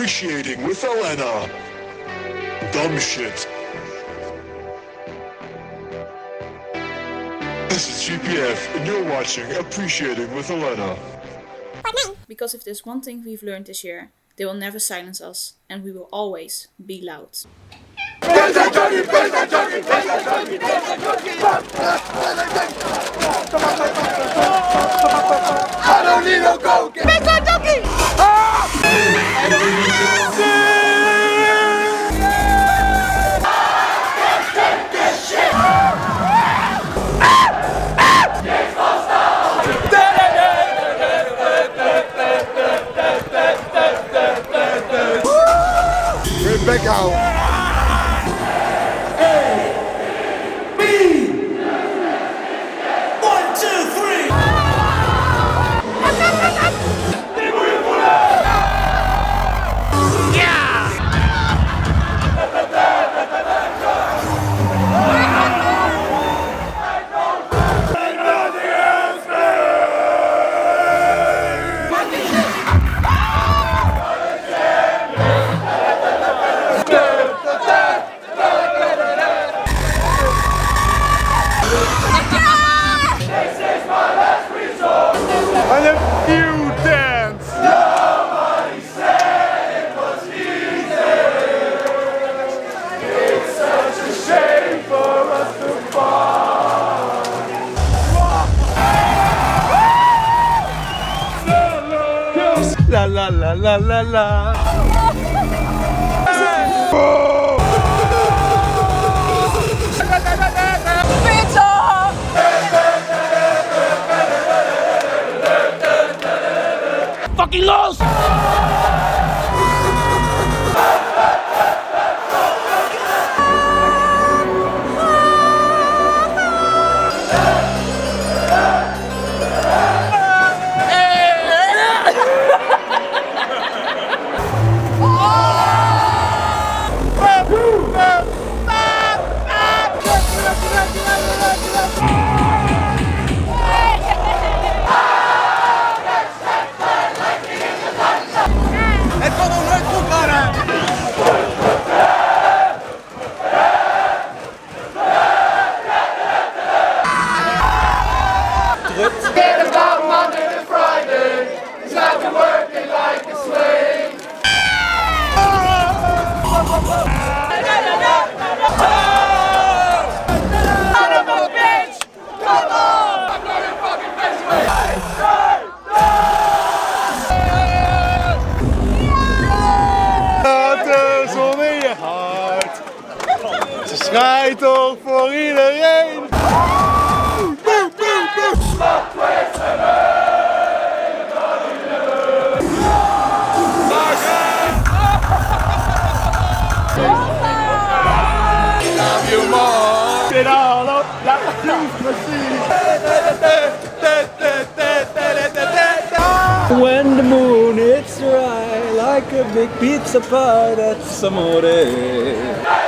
Appreciating with Alennah. Dumb shit. This is GPF, and you're watching Appreciating with Alennah. Because if there's one thing we've learned this year, they will never silence us, and we will always be loud. I don't need no coke. Pizza junkie. I don't need no this shit. Rebecca. La la la la la la. Pizza! Fucking los! Schijt toch voor iedereen! Love you more! Zit al op, laat When the moon hits right like a big pizza pie, that's amore.